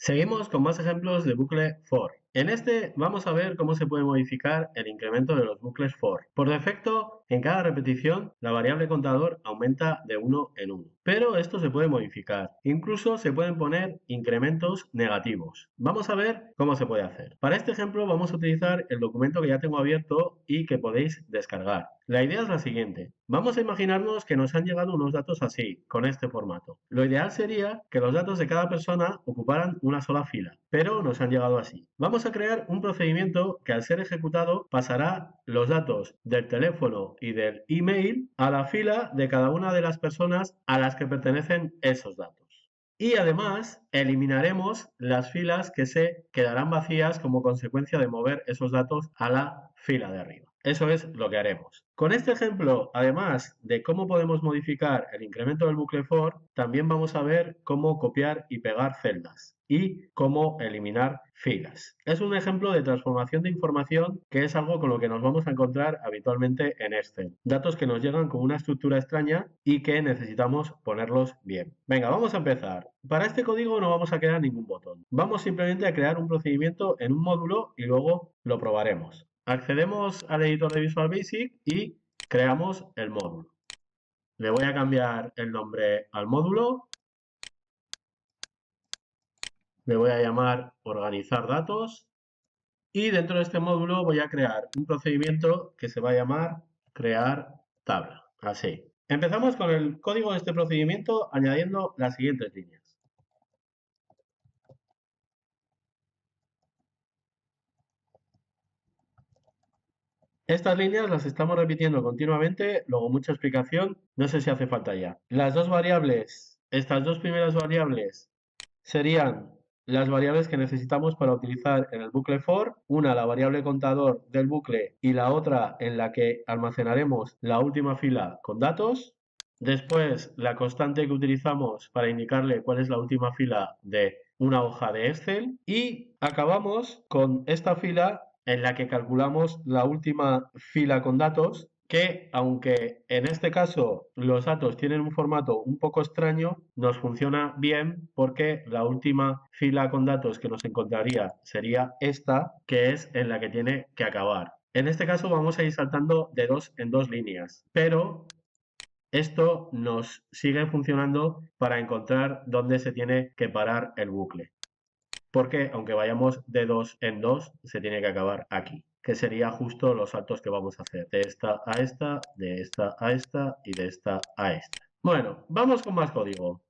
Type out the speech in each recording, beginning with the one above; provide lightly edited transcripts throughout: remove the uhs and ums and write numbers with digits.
Seguimos con más ejemplos de bucle for. En este vamos a ver cómo se puede modificar el incremento de los bucles for. Por defecto, en cada repetición, la variable contador aumenta de 1 en 1. Pero esto se puede modificar. Incluso se pueden poner incrementos negativos. Vamos a ver cómo se puede hacer. Para este ejemplo vamos a utilizar el documento que ya tengo abierto y que podéis descargar. La idea es la siguiente. Vamos a imaginarnos que nos han llegado unos datos así, con este formato. Lo ideal sería que los datos de cada persona ocuparan una sola fila, pero nos han llegado así. Vamos a crear un procedimiento que al ser ejecutado pasará los datos del teléfono y del email a la fila de cada una de las personas a las que pertenecen esos datos. Y además eliminaremos las filas que se quedarán vacías como consecuencia de mover esos datos a la fila de arriba. Eso es lo que haremos. Con este ejemplo, además de cómo podemos modificar el incremento del bucle for, también vamos a ver cómo copiar y pegar celdas y cómo eliminar filas. Es un ejemplo de transformación de información que es algo con lo que nos vamos a encontrar habitualmente en Excel. Datos que nos llegan con una estructura extraña y que necesitamos ponerlos bien. Venga, vamos a empezar. Para este código no vamos a crear ningún botón. Vamos simplemente a crear un procedimiento en un módulo y luego lo probaremos. Accedemos al editor de Visual Basic y creamos el módulo. Le voy a cambiar el nombre al módulo. Le voy a llamar organizar datos. Y dentro de este módulo voy a crear un procedimiento que se va a llamar crear tabla. Así. Empezamos con el código de este procedimiento añadiendo las siguientes líneas. Estas líneas las estamos repitiendo continuamente, luego mucha explicación, no sé si hace falta ya. Las dos variables, estas dos primeras variables serían las variables que necesitamos para utilizar en el bucle for, una la variable contador del bucle y la otra en la que almacenaremos la última fila con datos. Después la constante que utilizamos para indicarle cuál es la última fila de una hoja de Excel y acabamos con esta fila en la que calculamos la última fila con datos que, aunque en este caso los datos tienen un formato un poco extraño, nos funciona bien porque la última fila con datos que nos encontraría sería esta, que es en la que tiene que acabar. En este caso vamos a ir saltando de dos en dos líneas, pero esto nos sigue funcionando para encontrar dónde se tiene que parar el bucle. Porque aunque vayamos de dos en dos, se tiene que acabar aquí, que sería justo los saltos que vamos a hacer. De esta a esta, de esta a esta y de esta a esta. Bueno, vamos con más código.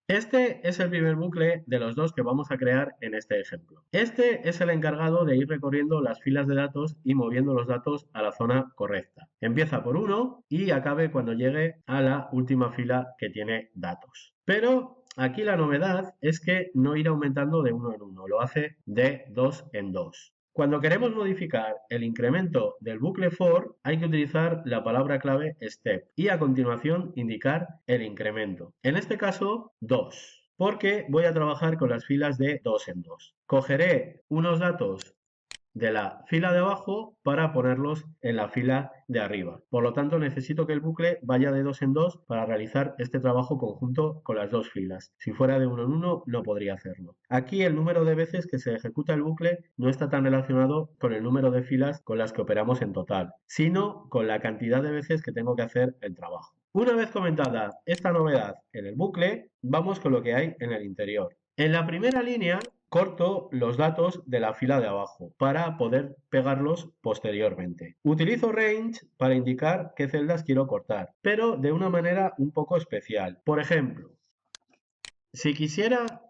Este es el primer bucle de los dos que vamos a crear en este ejemplo. Este es el encargado de ir recorriendo las filas de datos y moviendo los datos a la zona correcta. Empieza por 1 y acabe cuando llegue a la última fila que tiene datos. Pero aquí la novedad es que no irá aumentando de 1 en 1, lo hace de 2 en 2. Cuando queremos modificar el incremento del bucle for, hay que utilizar la palabra clave step y a continuación indicar el incremento. En este caso, 2, porque voy a trabajar con las filas de 2 en 2. Cogeré unos datos de la fila de abajo para ponerlos en la fila de arriba. Por lo tanto, necesito que el bucle vaya de 2 en 2 para realizar este trabajo conjunto con las dos filas. Si fuera de 1 en 1, no podría hacerlo. Aquí el número de veces que se ejecuta el bucle no está tan relacionado con el número de filas con las que operamos en total, sino con la cantidad de veces que tengo que hacer el trabajo. Una vez comentada esta novedad en el bucle, vamos con lo que hay en el interior. En la primera línea corto los datos de la fila de abajo para poder pegarlos posteriormente. Utilizo range para indicar qué celdas quiero cortar, pero de una manera un poco especial. Por ejemplo, si quisiera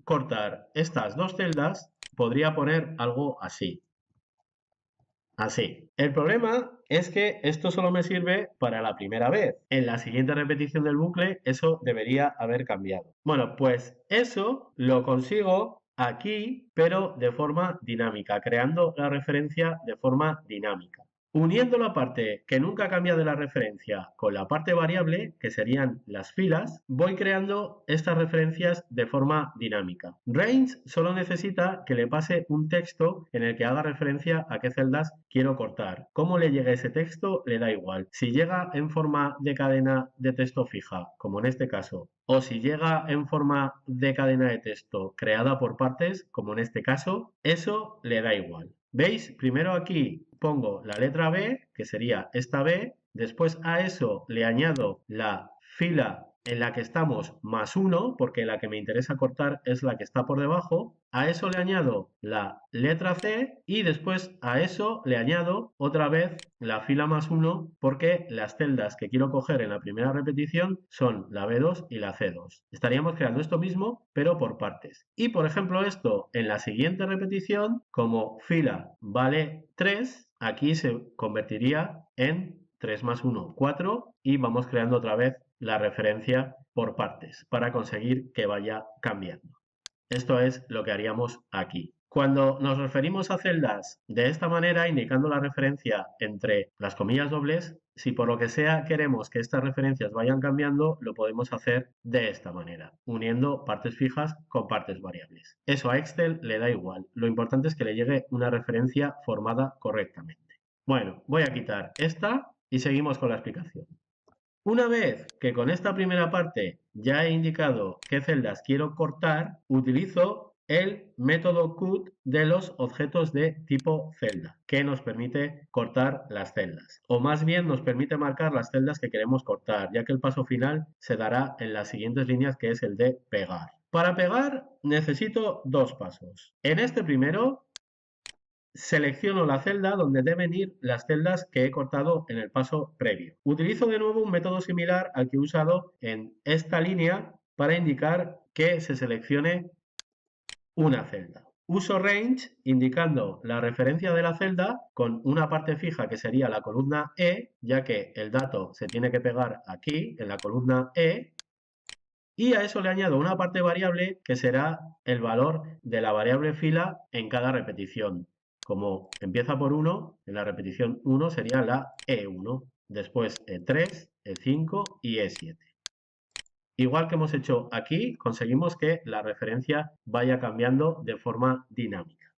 cortar estas dos celdas, podría poner algo así. Así. El problema es que esto solo me sirve para la primera vez. En la siguiente repetición del bucle, eso debería haber cambiado. Bueno, pues eso lo consigo aquí, pero de forma dinámica, creando la referencia de forma dinámica. Uniendo la parte que nunca cambia de la referencia con la parte variable, que serían las filas, voy creando estas referencias de forma dinámica. Range solo necesita que le pase un texto en el que haga referencia a qué celdas quiero cortar. Cómo le llegue ese texto le da igual. Si llega en forma de cadena de texto fija, como en este caso, o si llega en forma de cadena de texto creada por partes, como en este caso, eso le da igual. ¿Veis? Primero aquí pongo la letra B, que sería esta B, después a eso le añado la fila en la que estamos más 1, porque la que me interesa cortar es la que está por debajo, a eso le añado la letra C y después a eso le añado otra vez la fila más 1, porque las celdas que quiero coger en la primera repetición son la B2 y la C2. Estaríamos creando esto mismo, pero por partes. Y por ejemplo esto en la siguiente repetición, como fila vale 3, aquí se convertiría en 3 más 1, 4 y vamos creando otra vez la referencia por partes para conseguir que vaya cambiando. Esto es lo que haríamos aquí. Cuando nos referimos a celdas de esta manera, indicando la referencia entre las comillas dobles, si por lo que sea queremos que estas referencias vayan cambiando, lo podemos hacer de esta manera, uniendo partes fijas con partes variables. Eso a Excel le da igual. Lo importante es que le llegue una referencia formada correctamente. Bueno, voy a quitar esta y seguimos con la explicación. Una vez que con esta primera parte ya he indicado qué celdas quiero cortar, utilizo el método cut de los objetos de tipo celda, que nos permite cortar las celdas. O más bien nos permite marcar las celdas que queremos cortar, ya que el paso final se dará en las siguientes líneas, que es el de pegar. Para pegar necesito dos pasos. En este primero selecciono la celda donde deben ir las celdas que he cortado en el paso previo. Utilizo de nuevo un método similar al que he usado en esta línea para indicar que se seleccione una celda. Uso range indicando la referencia de la celda con una parte fija que sería la columna E, ya que el dato se tiene que pegar aquí en la columna E, y a eso le añado una parte variable que será el valor de la variable fila en cada repetición. Como empieza por 1, en la repetición 1 sería la E1, después E3, E5 y E7. Igual que hemos hecho aquí, conseguimos que la referencia vaya cambiando de forma dinámica.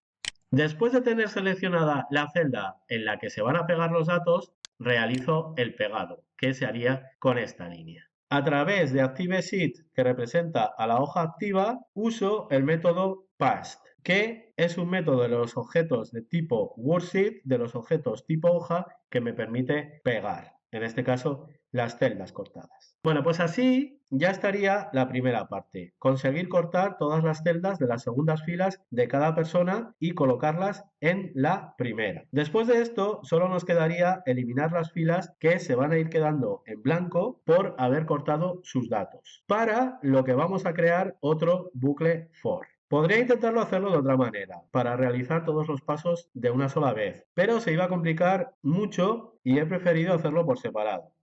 Después de tener seleccionada la celda en la que se van a pegar los datos, realizo el pegado, que se haría con esta línea. A través de ActiveSheet, que representa a la hoja activa, uso el método PAST, que es un método de los objetos de tipo Worksheet, de los objetos tipo hoja, que me permite pegar, en este caso, las celdas cortadas. Bueno, pues así ya estaría la primera parte. Conseguir cortar todas las celdas de las segundas filas de cada persona y colocarlas en la primera. Después de esto, solo nos quedaría eliminar las filas que se van a ir quedando en blanco por haber cortado sus datos. Para lo que vamos a crear otro bucle for. Podría intentarlo hacerlo de otra manera, para realizar todos los pasos de una sola vez, pero se iba a complicar mucho y he preferido hacerlo por separado.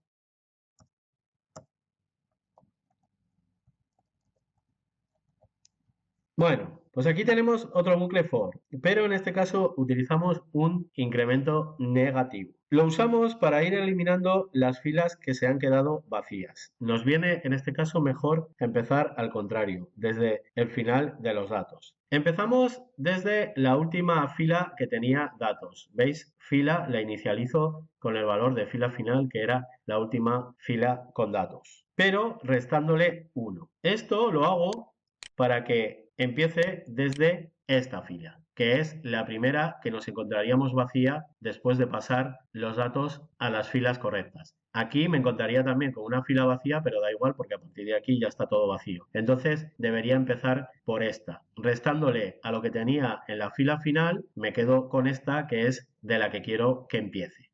Bueno, pues aquí tenemos otro bucle for, pero en este caso utilizamos un incremento negativo. Lo usamos para ir eliminando las filas que se han quedado vacías. Nos viene en este caso mejor empezar al contrario, desde el final de los datos. Empezamos desde la última fila que tenía datos. ¿Veis? Fila la inicializo con el valor de fila final, que era la última fila con datos, pero restándole 1. Esto lo hago para que empiece desde esta fila, que es la primera que nos encontraríamos vacía después de pasar los datos a las filas correctas. Aquí me encontraría también con una fila vacía, pero da igual porque a partir de aquí ya está todo vacío. Entonces debería empezar por esta. Restándole a lo que tenía en la fila final, me quedo con esta, que es de la que quiero que empiece.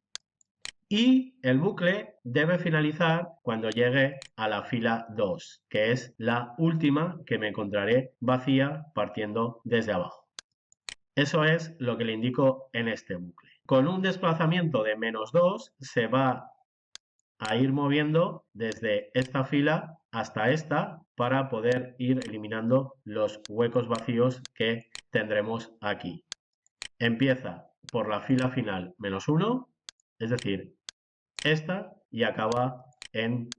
Y el bucle debe finalizar cuando llegue a la fila 2, que es la última que me encontraré vacía partiendo desde abajo. Eso es lo que le indico en este bucle. Con un desplazamiento de -2 se va a ir moviendo desde esta fila hasta esta para poder ir eliminando los huecos vacíos que tendremos aquí. Empieza por la fila final -1, es decir, esta y acaba en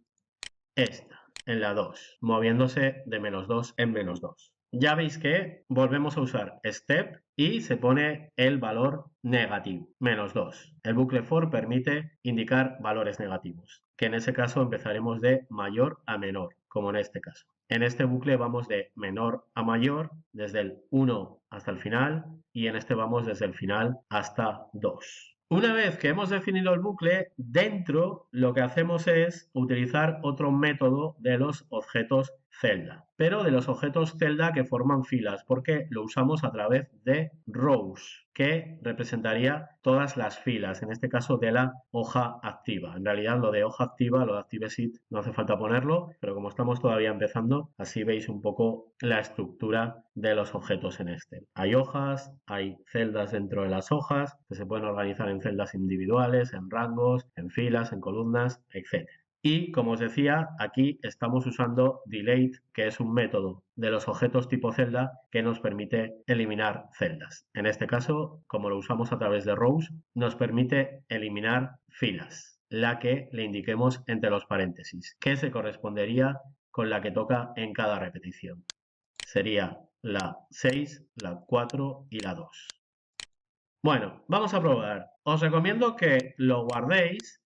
esta, en la 2, moviéndose de -2 en -2. Ya veis que volvemos a usar step y se pone el valor negativo, -2. El bucle for permite indicar valores negativos, que en ese caso empezaremos de mayor a menor, como en este caso. En este bucle vamos de menor a mayor, desde el 1 hasta el final, y en este vamos desde el final hasta 2. Una vez que hemos definido el bucle, dentro lo que hacemos es utilizar otro método de los objetos celda, pero de los objetos celda que forman filas, porque lo usamos a través de rows, que representaría todas las filas, en este caso de la hoja activa. En realidad lo de hoja activa, lo de ActiveSheet, no hace falta ponerlo, pero como estamos todavía empezando, así veis un poco la estructura de los objetos en Excel. Hay hojas, hay celdas dentro de las hojas, que se pueden organizar en celdas individuales, en rangos, en filas, en columnas, etc. Y como os decía, aquí estamos usando delete, que es un método de los objetos tipo celda que nos permite eliminar celdas. En este caso, como lo usamos a través de rows, nos permite eliminar filas, la que le indiquemos entre los paréntesis, que se correspondería con la que toca en cada repetición. Sería la 6, la 4 y la 2. Bueno, vamos a probar. Os recomiendo que lo guardéis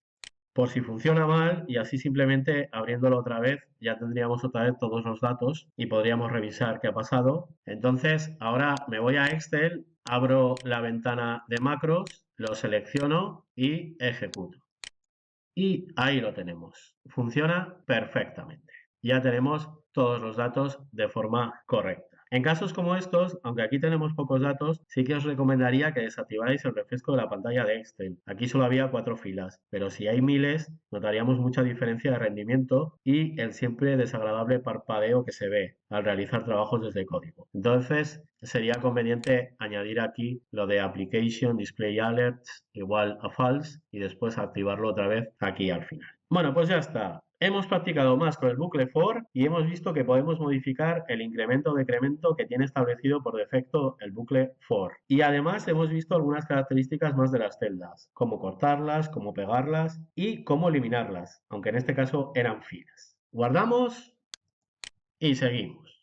por si funciona mal y así simplemente abriéndolo otra vez ya tendríamos otra vez todos los datos y podríamos revisar qué ha pasado. Entonces ahora me voy a Excel, abro la ventana de macros, lo selecciono y ejecuto. Y ahí lo tenemos. Funciona perfectamente. Ya tenemos todos los datos de forma correcta. En casos como estos, aunque aquí tenemos pocos datos, sí que os recomendaría que desactivarais el refresco de la pantalla de Excel. Aquí solo había 4 filas, pero si hay miles, notaríamos mucha diferencia de rendimiento y el siempre desagradable parpadeo que se ve al realizar trabajos desde código. Entonces, sería conveniente añadir aquí lo de Application Display Alerts igual a false y después activarlo otra vez aquí al final. Bueno, pues ya está. Hemos practicado más con el bucle for y hemos visto que podemos modificar el incremento o decremento que tiene establecido por defecto el bucle for. Y además hemos visto algunas características más de las celdas, cómo cortarlas, cómo pegarlas y cómo eliminarlas, aunque en este caso eran filas. Guardamos y seguimos.